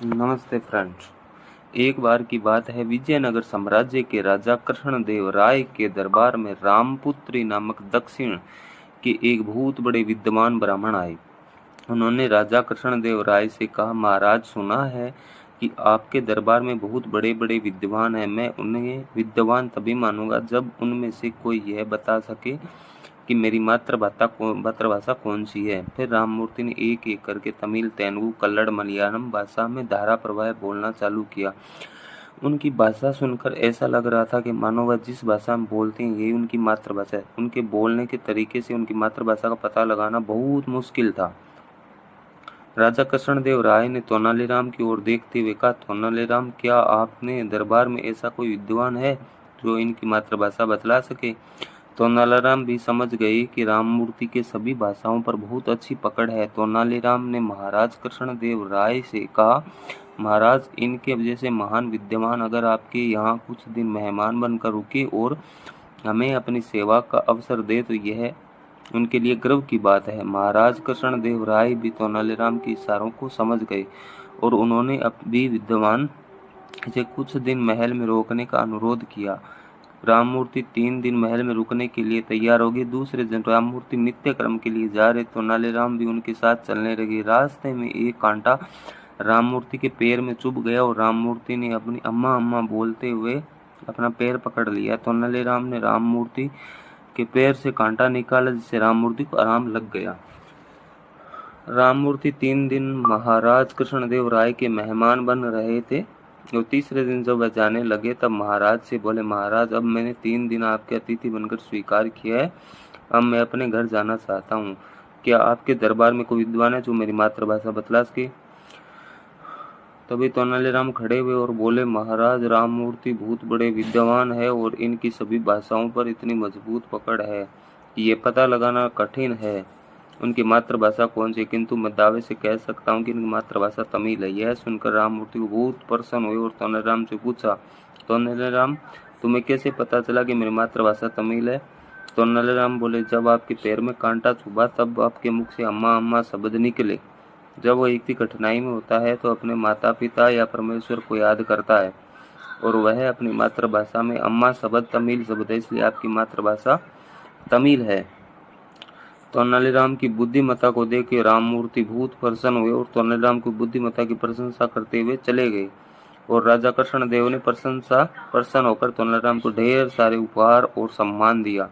नमस्ते फ्रेंड्स। एक बार की बात है, विजयनगर साम्राज्य के राजा कृष्णदेव राय के दरबार में रामपुत्री नामक दक्षिण के एक बहुत बड़े विद्वान ब्राह्मण आए। उन्होंने राजा कृष्णदेव राय से कहा, महाराज, सुना है कि आपके दरबार में बहुत बड़े बड़े विद्वान हैं। मैं उन्हें विद्वान तभी मानूंगा जब उनमें से कोई यह बता सके कि मेरी मातृभाषा कौन सी है। फिर राममूर्ति ने एक एक करके तमिल, तेलुगु, कन्नड़, मलयालम भाषा में धारा प्रवाह बोलना चालू किया। उनकी भाषा सुनकर ऐसा लग रहा था कि मानो वह जिस भाषा में बोलते हैं यही उनकी मातृभाषा है। उनके बोलने के तरीके से उनकी मातृभाषा का पता लगाना बहुत मुश्किल था। राजा कृष्णदेव राय ने तेनालीराम की ओर देखते हुए कहा, तेनालीराम, क्या आपने दरबार में ऐसा कोई विद्वान है जो इनकी मातृभाषा बतला सके? तेनालीराम भी समझ गए कि राममूर्ति के सभी भाषाओं पर बहुत अच्छी पकड़ है। तेनालीराम ने महाराज कृष्णदेव राय से कहा, महाराज, इनके जैसे महान विद्वान अगर आपके यहाँ कुछ दिन मेहमान बनकर रुके और हमें अपनी सेवा का अवसर दे तो यह उनके लिए गर्व की बात है। महाराज कृष्णदेव राय भी तेनालीराम के इशारों को समझ गए और उन्होंने भी विद्वान से कुछ दिन महल में रोकने का अनुरोध किया। राममूर्ति 3 दिन महल में रुकने के लिए तैयार हो गए। दूसरे दिन राममूर्ति नित्य क्रम के लिए जा रहे, तेनालीराम भी उनके साथ चलने लगे। रास्ते में एक कांटा राममूर्ति के पैर में चुभ गया और राममूर्ति ने अपनी अम्मा अम्मा बोलते हुए अपना पैर पकड़ लिया। तेनालीराम ने राममूर्ति के पैर से कांटा निकाला, जिससे राममूर्ति को आराम लग गया। राममूर्ति 3 दिन महाराज कृष्णदेव राय के मेहमान बन रहे थे और तीसरे दिन जब वह जाने लगे तब महाराज से बोले, महाराज, अब मैंने 3 दिन आपके अतिथि बनकर स्वीकार किया है। अब मैं अपने घर जाना चाहता हूँ। क्या आपके दरबार में कोई विद्वान है जो मेरी मातृभाषा बतला सके? तभी तेनालीराम खड़े हुए और बोले, महाराज, राममूर्ति बहुत बड़े विद्वान है और इनकी सभी भाषाओं पर इतनी मजबूत पकड़ है कि ये पता लगाना कठिन है उनकी मातृभाषा कौन सी, किंतु मैं दावे से कह सकता हूँ कि इनकी मातृभाषा तमिल है। यह सुनकर राममूर्ति को बहुत प्रसन्न हुए और तेनालीराम से पूछा, तेनालीराम, तुम्हें कैसे पता चला कि मेरी मातृभाषा तमिल है? तेनालीराम बोले, जब आपके पैर में कांटा चुभा तब आपके मुख से अम्मा अम्मा शब्द निकले। जब वह व्यक्ति कठिनाई में होता है तो अपने माता पिता या परमेश्वर को याद करता है और वह अपनी मातृभाषा में अम्मा शब्द तमिल शब्द है, इसलिए आपकी मातृभाषा तमिल है। तेनालीराम की बुद्धिमत्ता को देख के राममूर्ति बहुत प्रसन्न हुए और तेनालीराम की बुद्धिमत्ता की प्रशंसा करते हुए चले गए और राजा कृष्णदेव ने प्रसन्न होकर तेनालीराम को ढेर सारे उपहार और सम्मान दिया।